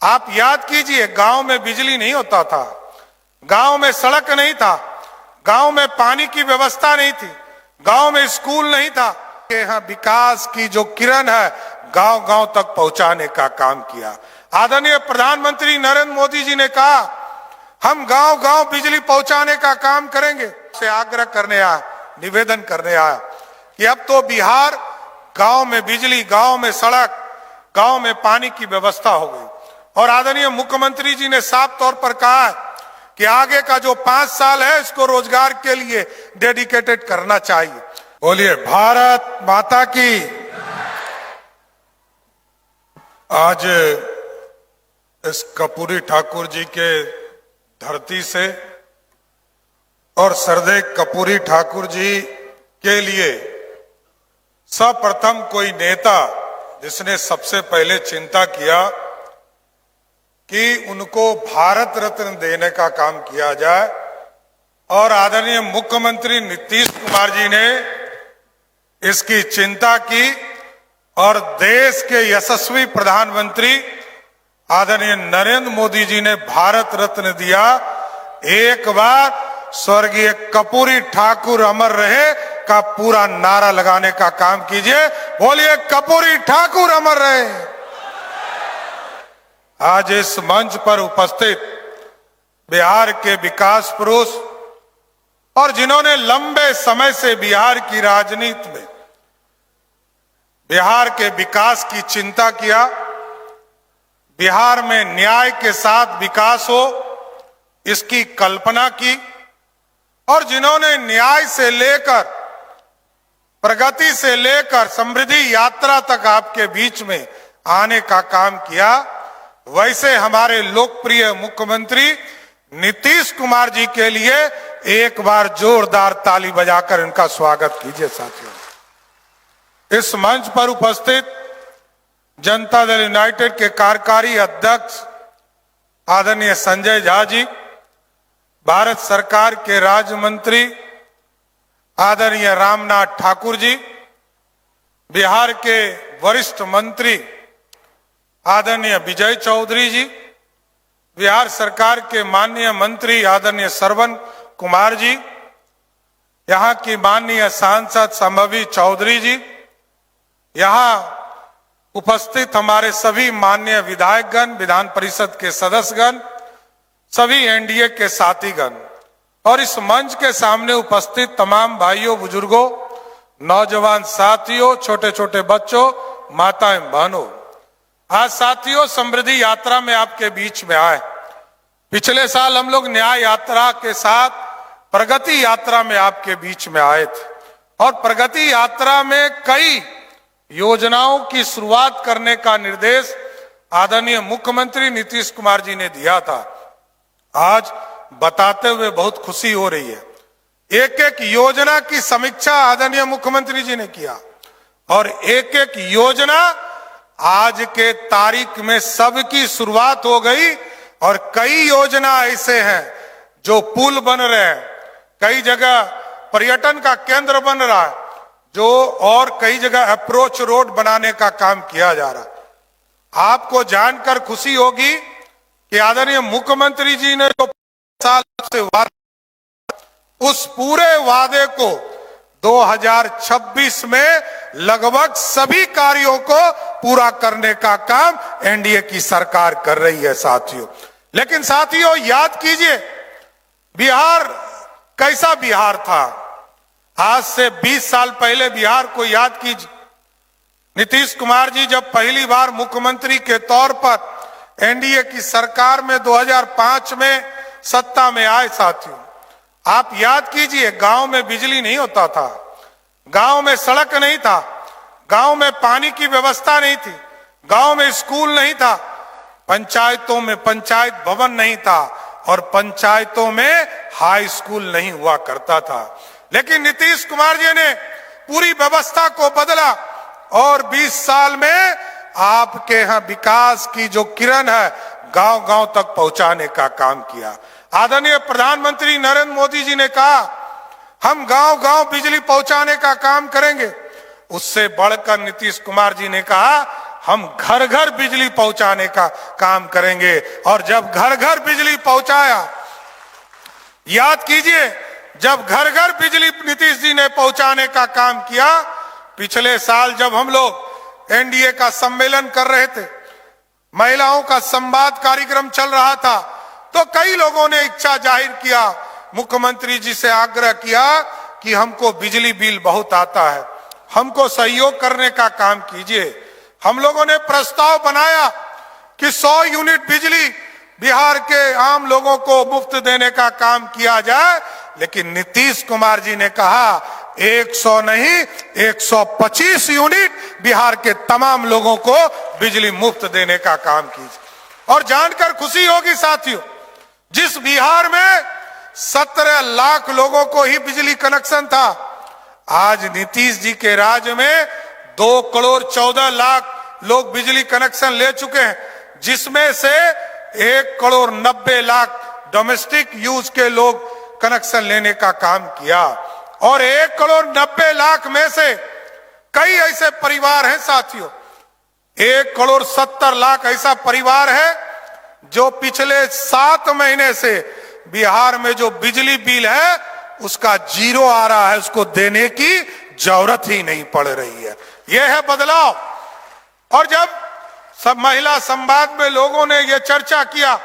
आप याद कीजिए, गांव में बिजली नहीं होता था, गांव में सड़क नहीं था, गांव में पानी की व्यवस्था नहीं थी, गांव में स्कूल नहीं था। यहाँ विकास की जो किरण है गांव गांव तक पहुंचाने का काम किया। आदरणीय प्रधानमंत्री नरेंद्र मोदी जी ने कहा हम गांव गांव बिजली पहुंचाने का काम करेंगे। से आग्रह करने आया, निवेदन करने आया कि अब तो बिहार गांव में बिजली, गांव में सड़क, गांव में पानी की व्यवस्था हो गई। और आदरणीय मुख्यमंत्री जी ने साफ तौर पर कहा है कि आगे का जो 5 साल है इसको रोजगार के लिए डेडिकेटेड करना चाहिए। बोलिए भारत माता की। आज इस कर्पूरी ठाकुर जी के धरती से और सरदेव कर्पूरी ठाकुर जी के लिए सर्वप्रथम कोई नेता जिसने सबसे पहले चिंता किया कि उनको भारत रत्न देने का काम किया जाए, और आदरणीय मुख्यमंत्री नीतीश कुमार जी ने इसकी चिंता की और देश के यशस्वी प्रधानमंत्री आदरणीय नरेंद्र मोदी जी ने भारत रत्न दिया। एक बार स्वर्गीय कर्पूरी ठाकुर अमर रहे का पूरा नारा लगाने का काम कीजिए। बोलिए कर्पूरी ठाकुर अमर रहे। आज इस मंच पर उपस्थित बिहार के विकास पुरुष और जिन्होंने लंबे समय से बिहार की राजनीति में बिहार के विकास की चिंता किया, बिहार में न्याय के साथ विकास हो इसकी कल्पना की, और जिन्होंने न्याय से लेकर प्रगति से लेकर समृद्धि यात्रा तक आपके बीच में आने का काम किया, वैसे हमारे लोकप्रिय मुख्यमंत्री नीतीश कुमार जी के लिए एक बार जोरदार ताली बजाकर इनका स्वागत कीजिए। साथियों, इस मंच पर उपस्थित जनता दल यूनाइटेड के कार्यकारी अध्यक्ष आदरणीय संजय झा जी, भारत सरकार के राज्य मंत्री आदरणीय रामनाथ ठाकुर जी, बिहार के वरिष्ठ मंत्री आदरणीय विजय चौधरी जी, बिहार सरकार के माननीय मंत्री आदरणीय श्रवण कुमार जी, यहाँ की माननीय सांसद संभवी चौधरी जी, यहाँ उपस्थित हमारे सभी माननीय विधायकगण, विधान परिषद के सदस्यगण, सभी एनडीए के साथीगण और इस मंच के सामने उपस्थित तमाम भाइयों, बुजुर्गों, नौजवान साथियों, छोटे छोटे बच्चों, माताएं, बहनों, आज साथियों समृद्धि यात्रा में आपके बीच में आए। पिछले साल हम लोग न्याय यात्रा के साथ प्रगति यात्रा में आपके बीच में आए थे, और प्रगति यात्रा में कई योजनाओं की शुरुआत करने का निर्देश आदरणीय मुख्यमंत्री नीतीश कुमार जी ने दिया था। आज बताते हुए बहुत खुशी हो रही है, एक एक योजना की समीक्षा आदरणीय मुख्यमंत्री जी ने किया, और एक एक योजना आज के तारीख में सबकी शुरुआत हो गई, और कई योजना ऐसे हैं जो पुल बन रहे हैं, कई जगह पर्यटन का केंद्र बन रहा है, जो और कई जगह अप्रोच रोड बनाने का काम किया जा रहा है। आपको जानकर खुशी होगी कि आदरणीय मुख्यमंत्री जी ने जो साल से वादा, उस पूरे वादे को 2026 में लगभग सभी कार्यों को पूरा करने का काम एनडीए की सरकार कर रही है साथियों। लेकिन साथियों याद कीजिए, बिहार कैसा बिहार था। आज से 20 साल पहले बिहार को याद कीजिए। नीतीश कुमार जी जब पहली बार मुख्यमंत्री के तौर पर एनडीए की सरकार में 2005 में सत्ता में आए साथियों, आप याद कीजिए, गांव में बिजली नहीं होता था, गांव में सड़क नहीं था, गांव में पानी की व्यवस्था नहीं थी, गांव में स्कूल नहीं था, पंचायतों में पंचायत भवन नहीं था, और पंचायतों में हाई स्कूल नहीं हुआ करता था। लेकिन नीतीश कुमार जी ने पूरी व्यवस्था को बदला, और 20 साल में आपके यहाँ विकास की जो किरण है गांव गांव तक पहुंचाने का काम किया। आदरणीय प्रधानमंत्री नरेंद्र मोदी जी ने कहा हम गांव गांव बिजली पहुंचाने का काम करेंगे। उससे बढ़कर नीतीश कुमार जी ने कहा हम घर घर बिजली पहुंचाने का काम करेंगे। और जब घर घर बिजली पहुंचाया, याद कीजिए, जब घर घर बिजली नीतीश जी ने पहुंचाने का काम किया, पिछले साल जब हम लोग एनडीए का सम्मेलन कर रहे थे, महिलाओं का संवाद कार्यक्रम चल रहा था, तो कई लोगों ने इच्छा जाहिर किया, मुख्यमंत्री जी से आग्रह किया कि हमको बिजली बिल बहुत आता है, हमको सहयोग करने का काम कीजिए। हम लोगों ने प्रस्ताव बनाया कि 100 यूनिट बिजली बिहार के आम लोगों को मुफ्त देने का काम किया जाए, लेकिन नीतीश कुमार जी ने कहा 100 नहीं 125 यूनिट बिहार के तमाम लोगों को बिजली मुफ्त देने का काम कीजिए। और जानकर खुशी होगी साथियों, जिस बिहार में 17 लाख लोगों को ही बिजली कनेक्शन था, आज नीतीश जी के राज में 2 करोड़ 14 लाख लोग बिजली कनेक्शन ले चुके हैं, जिसमें से 1 करोड़ 90 लाख डोमेस्टिक यूज के लोग कनेक्शन लेने का काम किया। और 1 करोड़ 90 लाख में से कई ऐसे परिवार हैं साथियों, 1 करोड़ 70 लाख ऐसा परिवार है जो पिछले 7 महीने से बिहार में जो बिजली बिल है उसका 0 आ रहा है, उसको देने की जरूरत ही नहीं पड़ रही है। यह है बदलाव। और जब सब महिला संवाद में लोगों ने यह चर्चा किया,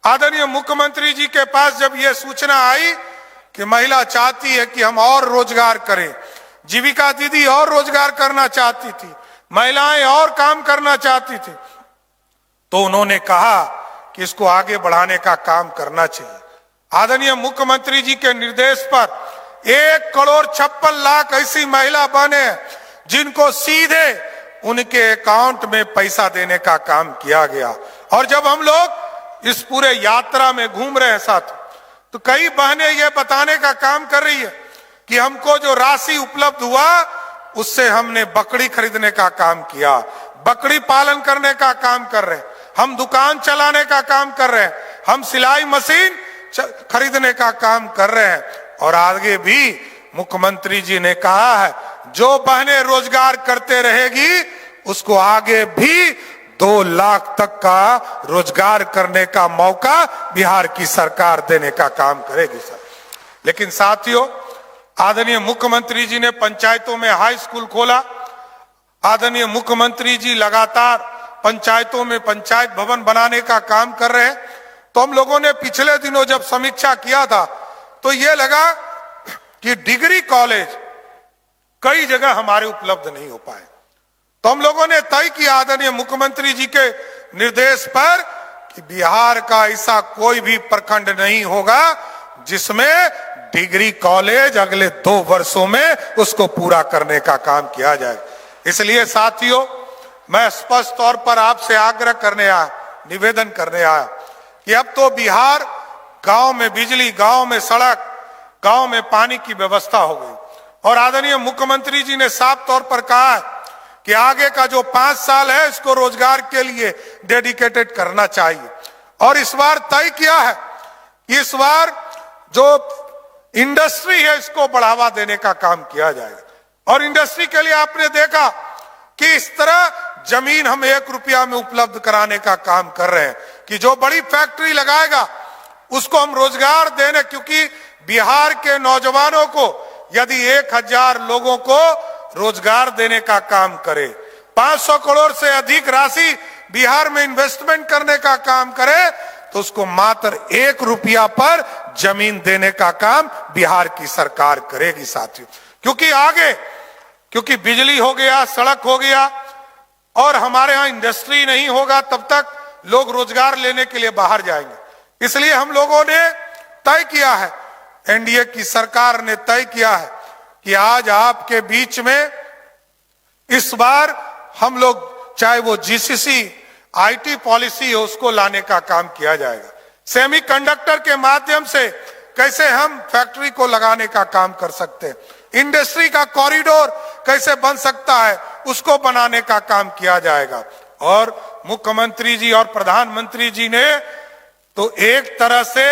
आदरणीय मुख्यमंत्री जी के पास जब यह सूचना आई कि महिला चाहती है कि हम और रोजगार करें, जीविका दीदी और रोजगार करना चाहती थी, महिलाएं और काम करना चाहती थी, तो उन्होंने कहा कि इसको आगे बढ़ाने का काम करना चाहिए। आदरणीय मुख्यमंत्री जी के निर्देश पर 1 करोड़ 56 लाख ऐसी महिला बने जिनको सीधे उनके अकाउंट में पैसा देने का काम किया गया। और जब हम लोग इस पूरे यात्रा में घूम रहे हैं साथ, तो कई बहनें ये बताने का काम कर रही है कि हमको जो राशि उपलब्ध हुआ उससे हमने बकरी खरीदने का काम किया, बकरी पालन करने का काम कर रहे हैं, हम दुकान चलाने का काम कर रहे हैं, हम सिलाई मशीन खरीदने का काम कर रहे हैं। और आगे भी मुख्यमंत्री जी ने कहा है जो बहनें रोजगार करते रहेगी उसको आगे भी 2 लाख तक का रोजगार करने का मौका बिहार की सरकार देने का काम करेगी सर। लेकिन साथियों, आदरणीय मुख्यमंत्री जी ने पंचायतों में हाई स्कूल खोला, आदरणीय मुख्यमंत्री जी लगातार पंचायतों में पंचायत भवन बनाने का काम कर रहे हैं। तो हम लोगों ने पिछले दिनों जब समीक्षा किया था तो ये लगा कि डिग्री कॉलेज कई जगह हमारे उपलब्ध नहीं हो पाए। तो हम लोगों ने तय किया आदरणीय मुख्यमंत्री जी के निर्देश पर कि बिहार का ऐसा कोई भी प्रखंड नहीं होगा जिसमें डिग्री कॉलेज अगले 2 वर्षों में उसको पूरा करने का काम किया जाए। इसलिए साथियों, मैं स्पष्ट तौर पर आपसे आग्रह करने आया, निवेदन करने आया कि अब तो बिहार गांव में बिजली, गांव में सड़क, गांव में पानी की व्यवस्था हो गई। और आदरणीय मुख्यमंत्री जी ने साफ तौर पर कहा है कि आगे का जो 5 साल है इसको रोजगार के लिए डेडिकेटेड करना चाहिए। और इस बार तय किया है कि इस बार जो इंडस्ट्री है इसको बढ़ावा देने का काम किया जाएगा। और इंडस्ट्री के लिए आपने देखा कि इस तरह जमीन हम 1 रुपया में उपलब्ध कराने का काम कर रहे हैं कि जो बड़ी फैक्ट्री लगाएगा उसको हम रोजगार देने, क्योंकि बिहार के नौजवानों को यदि 1000 लोगों को रोजगार देने का काम करे, 500 करोड़ से अधिक राशि बिहार में इन्वेस्टमेंट करने का काम करे, तो उसको मात्र 1 रुपया पर जमीन देने का काम बिहार की सरकार करेगी साथियों। क्योंकि बिजली हो गया, सड़क हो गया और हमारे यहाँ इंडस्ट्री नहीं होगा, तब तक लोग रोजगार लेने के लिए बाहर जाएंगे। इसलिए हम लोगों ने तय किया है, एनडीए की सरकार ने तय किया है कि आज आपके बीच में इस बार हम लोग चाहे वो जीसीसी आईटी पॉलिसी है उसको लाने का काम किया जाएगा। सेमीकंडक्टर के माध्यम से कैसे हम फैक्ट्री को लगाने का काम कर सकते हैं, इंडस्ट्री का कॉरिडोर कैसे बन सकता है उसको बनाने का काम किया जाएगा। और मुख्यमंत्री जी और प्रधानमंत्री जी ने तो एक तरह से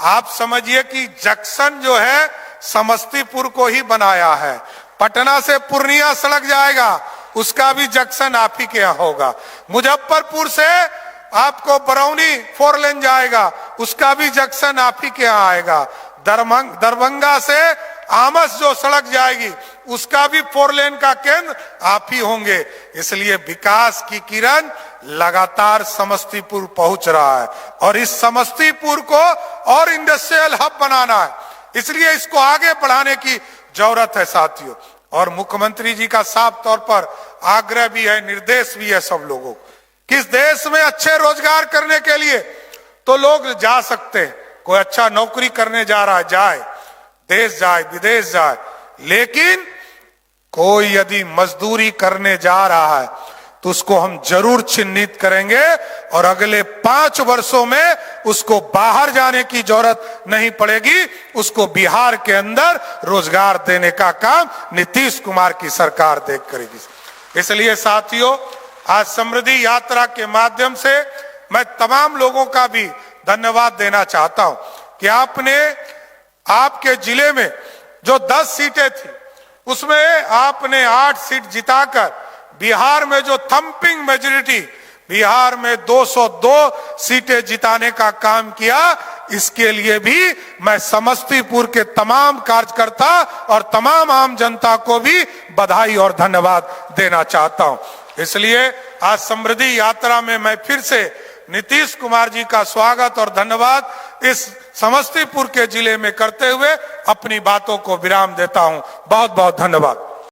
आप समझिए कि जंक्शन जो है समस्तीपुर को ही बनाया है। पटना से पूर्णिया सड़क जाएगा, उसका भी जंक्शन आप ही के यहाँ होगा। मुजफ्फरपुर से आपको बरौनी 4 लेन जाएगा, उसका भी जंक्शन आप ही के यहाँ आएगा। दरभंगा से आमस जो सड़क जाएगी उसका भी 4 लेन का केंद्र आप ही होंगे। इसलिए विकास की किरण लगातार समस्तीपुर पहुंच रहा है और इस समस्तीपुर को और इंडस्ट्रियल हब बनाना है, इसलिए इसको आगे बढ़ाने की जरूरत है साथियों। और मुख्यमंत्री जी का साफ तौर पर आग्रह भी है, निर्देश भी है सब लोगों को कि इस देश में अच्छे रोजगार करने के लिए तो लोग जा सकते हैं, कोई अच्छा नौकरी करने जा रहा है जाए, देश जाए विदेश जाए, लेकिन कोई यदि मजदूरी करने जा रहा है तो उसको हम जरूर चिन्हित करेंगे और अगले 5 वर्षों में उसको बाहर जाने की जरूरत नहीं पड़ेगी, उसको बिहार के अंदर रोजगार देने का काम नीतीश कुमार की सरकार करेगी। इसलिए साथियों, आज समृद्धि यात्रा के माध्यम से मैं तमाम लोगों का भी धन्यवाद देना चाहता हूं कि आपने आपके जिले में जो 10 सीटें थी उसमें आपने 8 सीट जिताकर बिहार में जो थंपिंग मेजॉरिटी, बिहार में 202 सीटें जिताने का काम किया। इसके लिए भी मैं समस्तीपुर के तमाम कार्यकर्ता और तमाम आम जनता को भी बधाई और धन्यवाद देना चाहता हूं। इसलिए आज समृद्धि यात्रा में मैं फिर से नीतीश कुमार जी का स्वागत और धन्यवाद इस समस्तीपुर के जिले में करते हुए अपनी बातों को विराम देता हूं। बहुत बहुत धन्यवाद।